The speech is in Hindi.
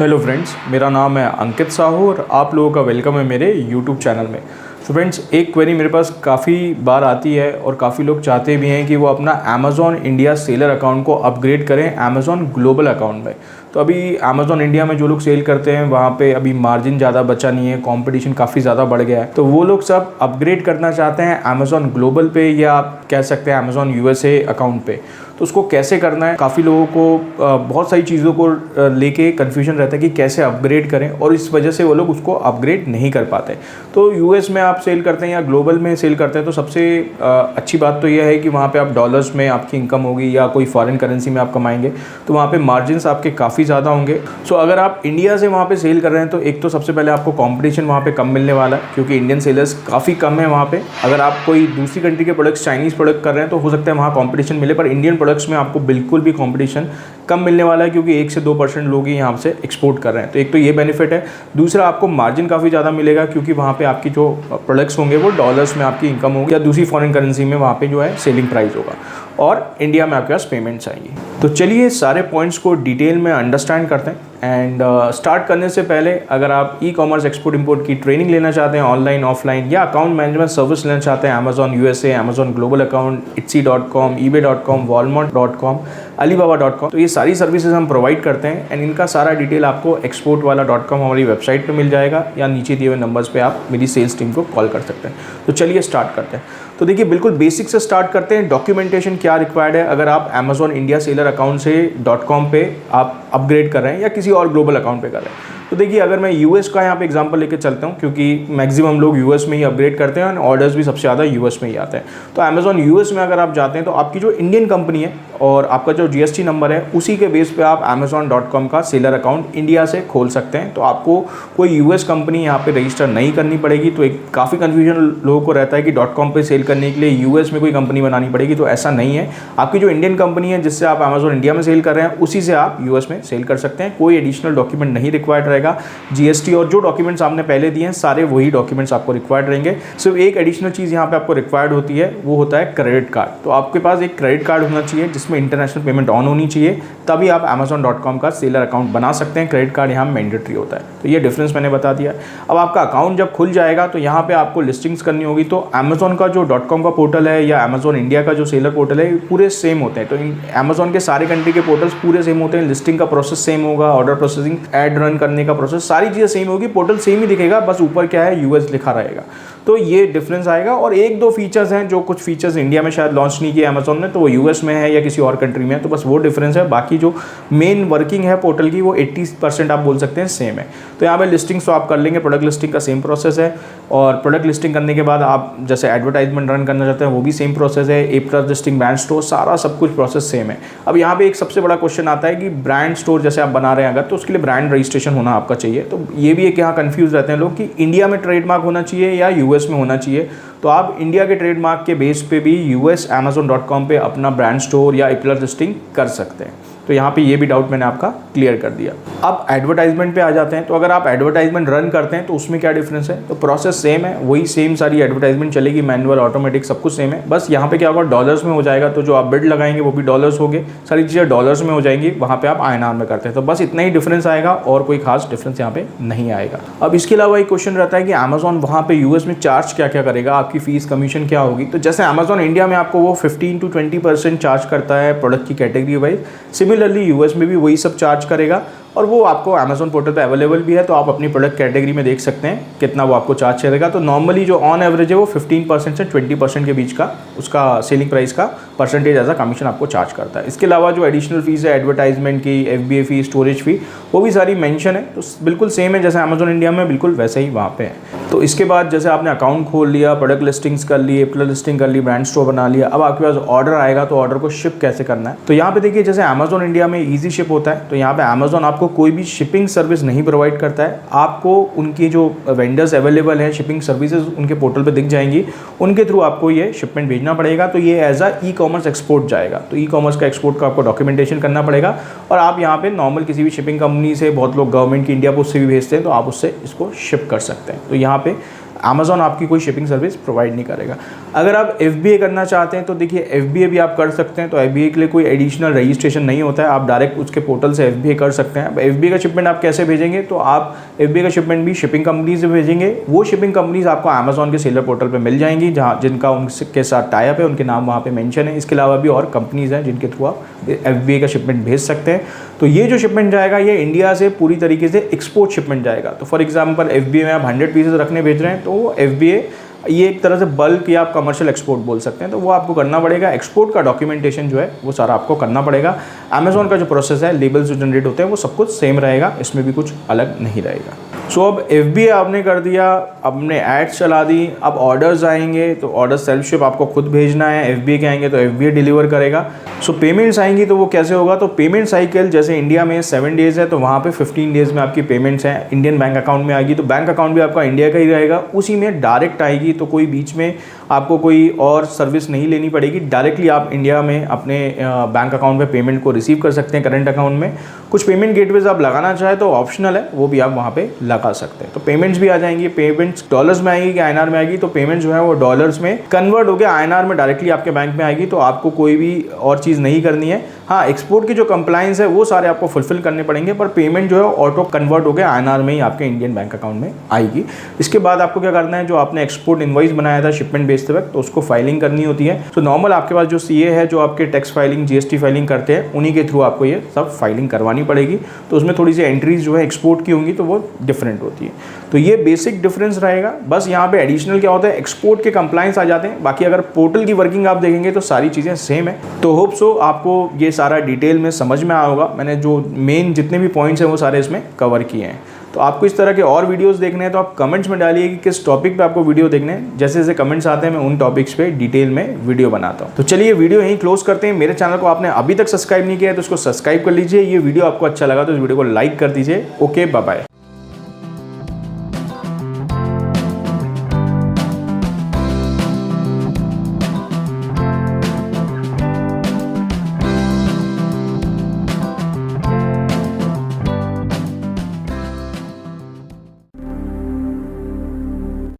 हेलो फ्रेंड्स, मेरा नाम है अंकित साहू और आप लोगों का वेलकम है मेरे यूट्यूब चैनल में। तो फ्रेंड्स, एक क्वेरी मेरे पास काफ़ी बार आती है और काफ़ी लोग चाहते भी हैं कि वो अपना अमेज़ॉन इंडिया सेलर अकाउंट को अपग्रेड करें अमेज़ॉन ग्लोबल अकाउंट में। तो अभी अमेज़ॉन इंडिया में जो लोग सेल करते हैं वहाँ पे अभी मार्जिन ज़्यादा बचा नहीं है, कंपटीशन काफ़ी ज़्यादा बढ़ गया है, तो वो लोग सब अपग्रेड करना चाहते हैं अमेज़ॉन ग्लोबल पे या आप कह सकते हैं अमेज़ॉन यूएसए अकाउंट पे। तो उसको कैसे करना है, काफ़ी लोगों को बहुत सारी चीज़ों को लेके कन्फ्यूजन रहता है कि कैसे अपग्रेड करें और इस वजह से वो लोग उसको अपग्रेड नहीं कर पाते। तो यूएस में आप सेल करते हैं या ग्लोबल में सेल करते हैं तो सबसे अच्छी बात तो यह है कि वहाँ पे आप डॉलर्स में आपकी इनकम होगी या कोई फॉरेन करेंसी में आप कमाएंगे, तो वहाँ पे मार्जिन्स आपके काफ़ी ज़्यादा होंगे। सो अगर आप इंडिया से वहाँ पे सेल कर रहे हैं तो एक तो सबसे पहले आपको कॉम्पिटिशन वहाँ पे कम मिलने वाला है, क्योंकि इंडियन सेलर्स काफ़ी कम है वहाँ पे। अगर आप कोई दूसरी कंट्री के प्रोडक्ट्स, चाइनीज़ प्रोडक्ट कर रहे हैं तो हो सकता है वहाँ कॉम्पिटिशन मिले, पर इंडियन प्रोडक्ट्स में आपको बिल्कुल भी कंपटीशन कम मिलने वाला है, क्योंकि 1 से 2% लोग ही यहाँ से एक्सपोर्ट कर रहे हैं। तो एक तो ये बेनिफिट है। दूसरा, आपको मार्जिन काफ़ी ज़्यादा मिलेगा, क्योंकि वहाँ पे आपकी जो प्रोडक्ट्स होंगे वो डॉलर्स में आपकी इनकम होगी या दूसरी फॉरेन करेंसी में वहाँ पे जो है सेलिंग प्राइस होगा और इंडिया में आपके पास पेमेंट्स आएंगी। तो चलिए सारे पॉइंट्स को डिटेल में अंडरस्टैंड करते हैं। एंड स्टार्ट करने से पहले अगर आप ई कॉमर्स एक्सपोर्ट इंपोर्ट की ट्रेनिंग लेना चाहते हैं ऑनलाइन ऑफलाइन, या अकाउंट मैनेजमेंट सर्विस लेना चाहते हैं Amazon USA, Amazon global account, etsy.com, ebay.com, walmart.com, alibaba.com, तो ये सारी सर्विसेज हम प्रोवाइड करते हैं। एंड इनका सारा डिटेल आपको exportwala.com हमारी वेबसाइट पे मिल जाएगा, या नीचे दिए हुए नंबर्स पे आप मेरी सेल्स टीम को कॉल कर सकते हैं। तो चलिए स्टार्ट करते हैं। तो देखिए, बिल्कुल बेसिक से स्टार्ट करते हैं। डॉक्यूमेंटेशन क्या रिक्वायर्ड है अगर आप अमेज़ॉन इंडिया सेलर अकाउंट से .com पे आप अपग्रेड कर रहे हैं या किसी और ग्लोबल अकाउंट पे कर रहे हैं। तो देखिए, अगर मैं यूएस का यहाँ पे एग्जांपल लेके चलता हूँ, क्योंकि मैक्सिमम लोग यूएस में ही अपग्रेड करते हैं और ऑर्डर्स भी सबसे ज़्यादा यूएस में ही आते हैं। तो अमेज़ॉन यूएस में अगर आप जाते हैं तो आपकी जो इंडियन कंपनी है और आपका जो जीएसटी नंबर है उसी के बेस पे आप amazon.com का सेलर अकाउंट इंडिया से खोल सकते हैं। तो आपको कोई यूएस कंपनी यहाँ पे रजिस्टर नहीं करनी पड़ेगी। तो एक काफ़ी कन्फ्यूजन लोगों को रहता है कि .com पे सेल करने के लिए यूएस में कोई कंपनी बनानी पड़ेगी, तो ऐसा नहीं है। आपकी जो इंडियन कंपनी है जिससे आप अमेज़ॉन इंडिया में सेल कर रहे हैं उसी से आप यूएस में सेल कर सकते हैं। कोई एडिशनल डॉक्यूमेंट नहीं रिक्वायर्ड रहेगा। जीएसटी और जो डॉक्यूमेंट्स आपने पहले दिए हैं सारे वही डॉक्यूमेंट्स आपको रिक्वायर्ड रहेंगे। सिर्फ एक एडिशनल चीज़ यहाँ पे आपको रिक्वायर्ड होती है, वो होता है क्रेडिट कार्ड। तो आपके पास एक क्रेडिट कार्ड होना चाहिए जिसमें इंटरनेशनल पेमेंट ऑन होनी चाहिए, तभी आप amazon.com का सेलर अकाउंट बना सकते हैं। क्रेडिट कार्ड यहाँ मैंडेटरी होता है। तो ये डिफरेंस मैंने बता दिया। अब आपका अकाउंट जब खुल जाएगा तो यहाँ पे आपको लिस्टिंग्स करनी होगी। तो अमेज़ॉन का जो .com का पोर्टल है या अमेज़ॉन इंडिया का जो सेलर पोर्टल है पूरे सेम होते हैं। तो अमेज़ॉन के सारे कंट्री के पोर्टल्स पूरे सेम होते हैं। लिस्टिंग का प्रोसेस सेम होगा, ऑर्डर प्रोसेसिंग, एड रन करने का प्रोसेस, सारी चीज़ें सेम होगी। पोर्टल सेम ही दिखेगा, बस ऊपर क्या है यूएस लिखा रहेगा। तो ये डिफरेंस आएगा। और एक दो फीचर्स हैं जो कुछ फीचर्स इंडिया में शायद लॉन्च नहीं किया अमेज़ॉन ने, तो वो यूएस में है या किसी और कंट्री में है, तो बस वो डिफरेंस है। बाकी जो मेन वर्किंग है पोर्टल की वो 80% आप बोल सकते हैं सेम है। तो यहाँ पे लिस्टिंग्स तो आप कर लेंगे, प्रोडक्ट लिस्टिंग का सेम प्रोसेस है। और प्रोडक्ट लिस्टिंग करने के बाद आप जैसे एडवर्टाइजमेंट रन करना चाहते हैं वो भी सेम प्रोसेस है। A+ लिस्टिंग, ब्रांड स्टोर, सारा सब कुछ प्रोसेस सेम है। अब यहाँ पे एक सबसे बड़ा क्वेश्चन आता है कि ब्रांड स्टोर जैसे आप बना रहे हैं अगर, तो उसके लिए ब्रांड रजिस्ट्रेशन होना आपका चाहिए। तो ये भी एक यहाँ कन्फ्यूज रहते हैं लोग कि इंडिया में ट्रेडमार्क होना चाहिए या यूएस में होना चाहिए। तो आप इंडिया के ट्रेडमार्क के बेस पे भी यूएस amazon.com पे अपना ब्रांड स्टोर या A+ लिस्टिंग कर सकते हैं। तो यहाँ पे ये भी डाउट मैंने आपका क्लियर कर दिया। अब एडवर्टाइजमेंट पे आ जाते हैं। तो अगर आप एडवर्टाइजमेंट रन करते हैं तो उसमें क्या डिफरेंस है? तो प्रोसेस सेम है, वही सेम सारी एडवर्टाइजमेंट चलेगी, मैनुअल, ऑटोमेटिक, सब कुछ सेम है। बस यहाँ पे क्या होगा, डॉलर्स में हो जाएगा। तो जो आप बिड लगाएंगे वो भी डॉलर्स होंगे, सारी चीज़ें डॉलर्स में हो जाएंगी। वहाँ पे आप INR में करते हैं। तो बस इतना ही डिफरेंस आएगा और कोई खास डिफरेंस यहाँ पे नहीं आएगा। अब इसके अलावा एक क्वेश्चन रहता है कि अमेज़ॉन वहाँ पे यूएस में चार्ज क्या क्या करेगा, आपकी फीस कमीशन क्या होगी? तो जैसे अमेज़ॉन इंडिया में आपको वो 15 to 20% चार्ज करता है प्रोडक्ट की कैटेगरी वाइज, सिमिलरली यूएस में भी वही सब चार्ज करेगा। और वो आपको अमेज़ॉन पोर्टल पे अवेलेबल भी है, तो आप अपनी प्रोडक्ट कैटेगरी में देख सकते हैं कितना वो आपको चार्ज करेगा। तो नॉर्मली जो ऑन एवरेज है वो 15% से 20% के बीच का उसका सेलिंग प्राइस का परसेंटेज एज अ कमीशन आपको चार्ज करता है। इसके अलावा जो एडिशनल फीस है एडवर्टाइजमेंट की, FBA फी, स्टोरेज फी, वो भी सारी मेंशन है। तो बिल्कुल सेम है जैसे अमेज़ॉन इंडिया में, बिल्कुल वैसे ही वहाँ पे है। तो इसके बाद जैसे आपने अकाउंट खोल लिया, प्रोडक्ट लिस्टिंग्स कर ली, A+ लिस्टिंग कर ली, ब्रांड स्टोर बना लिया, अब आपके पास ऑर्डर आएगा तो ऑर्डर को शिप कैसे करना है? तो यहाँ पे देखिए, जैसे अमेज़ॉन इंडिया में ईजी शिप होता है, तो यहाँ पे अमेज़ॉन आपको कोई भी शिपिंग सर्विस नहीं प्रोवाइड करता है। आपको उनकी जो वेंडर्स अवेलेबल हैं, शिपिंग सर्विसेज उनके पोर्टल पे दिख जाएंगी, उनके थ्रू आपको ये शिपमेंट भेजना पड़ेगा। तो ये एज अ ई-कॉमर्स एक्सपोर्ट जाएगा। तो ई-कॉमर्स का एक्सपोर्ट का आपको डॉक्यूमेंटेशन करना पड़ेगा। और आप यहाँ पे नॉर्मल किसी भी शिपिंग कंपनी से, बहुत लोग गवर्नमेंट की इंडिया पोस्ट से भी भेजते हैं, तो आप उससे इसको शिप कर सकते हैं। तो यहाँ पे अमेज़ॉन आपकी कोई शिपिंग सर्विस प्रोवाइड नहीं करेगा। अगर आप FBA करना चाहते हैं तो देखिए FBA भी आप कर सकते हैं। तो FBA के लिए कोई एडिशनल रजिस्ट्रेशन नहीं होता है, आप डायरेक्ट उसके पोर्टल से FBA कर सकते हैं। अब FBA का शिपमेंट आप कैसे भेजेंगे, तो आप FBA का शिपमेंट भी शिपिंग कंपनी से भेजेंगे। वो शिपिंग कंपनीज आपको अमेज़ॉन के सेलर पोर्टल पर मिल जाएंगी, जहाँ जिनका उनके साथ टाई अप है, उनके नाम वहाँ पे मेंशन है। इसके अलावा भी और कंपनीज़ हैं जिनके थ्रू आप FBA का शिपमेंट भेज सकते हैं। तो ये जो शिपमेंट जाएगा ये इंडिया से पूरी तरीके से एक्सपोर्ट शिपमेंट जाएगा। तो फॉर एग्जांपल FBA में आप 100 पीसेस रखने भेज रहे हैं, तो FBA ये एक तरह से बल्क या आप कमर्शियल एक्सपोर्ट बोल सकते हैं, तो वो आपको करना पड़ेगा। एक्सपोर्ट का डॉक्यूमेंटेशन जो है वो सारा आपको करना पड़ेगा। अमेज़ॉन का जो प्रोसेस है, लेबल्स जो जनरेट होते हैं वो सब कुछ सेम रहेगा, इसमें भी कुछ अलग नहीं रहेगा। सो अब FBA आपने कर दिया, आपने एड्स चला दी, अब ऑर्डर्स आएंगे तो ऑर्डर सेल्फ शिप आपको खुद भेजना है। FBA के आएंगे तो FBA डिलीवर करेगा। सो पेमेंट्स आएंगी तो वो कैसे होगा, तो पेमेंट साइकिल जैसे इंडिया में 7 डेज़ है, तो वहाँ पे 15 डेज़ में आपकी पेमेंट्स हैं इंडियन बैंक अकाउंट में आएगी। तो बैंक अकाउंट भी आपका इंडिया का ही रहेगा, उसी में डायरेक्ट आएगी। तो कोई बीच में आपको कोई और सर्विस नहीं लेनी पड़ेगी, डायरेक्टली आप इंडिया में अपने बैंक अकाउंट में पेमेंट को रिसीव कर सकते हैं करंट अकाउंट में। कुछ पेमेंट गेटवेज आप लगाना चाहें तो ऑप्शनल है, वो भी आप वहाँ पे लगा सकते हैं। तो पेमेंट्स भी आ जाएंगी। पेमेंट्स डॉलर्स में आएगी कि INR में आएगी, तो पेमेंट जो है वो डॉलर्स में कन्वर्ट होकर INR में डायरेक्टली आपके बैंक में आएगी। तो आपको कोई भी और चीज़ नहीं करनी है। हाँ, एक्सपोर्ट की जो कंप्लायंस है वो सारे आपको फुलफिल करने पड़ेंगे, पर पेमेंट जो है ऑटो कन्वर्ट होकर INR में ही आपके इंडियन बैंक अकाउंट में आएगी। इसके बाद आपको क्या करना है, जो आपने एक्सपोर्ट इनवॉइस बनाया था शिपमेंट भेजते वक्त, तो उसको फाइलिंग करनी होती है। तो नॉर्मल आपके पास जो CA है, जो आपके टैक्स फाइलिंग GST फाइलिंग करते हैं, उन्हीं के थ्रू आपको ये सब फाइलिंग करवानी पड़ेगी। तो उसमें थोड़ी सी एंट्रीज जो है एक्सपोर्ट की होंगी तो वो डिफरेंट होती है। तो ये बेसिक डिफरेंस रहेगा। बस यहाँ पे एडिशनल क्या होता है, एक्सपोर्ट के कंप्लायंस आ जाते हैं। बाकी अगर पोर्टल की वर्किंग आप देखेंगे तो सारी चीज़ें सेम है। तो होप सो आपको ये सारा डिटेल में समझ में आया होगा। मैंने जो मेन जितने भी पॉइंट्स हैं वो सारे इसमें कवर किए हैं। तो आपको इस तरह के और वीडियोस देखने हैं तो आप कमेंट्स में डालिए कि किस टॉपिक पे आपको वीडियो देखने हैं। जैसे जैसे कमेंट्स आते हैं मैं उन टॉपिक्स पे डिटेल में वीडियो बनाता हूँ। तो चलिए वीडियो यहीं क्लोज करते हैं। मेरे चैनल को आपने अभी तक सब्सक्राइब नहीं किया है तो उसको सब्सक्राइब कर लीजिए। ये वीडियो आपको अच्छा लगा तो इस वीडियो को लाइक कर दीजिए। Okay, bye bye.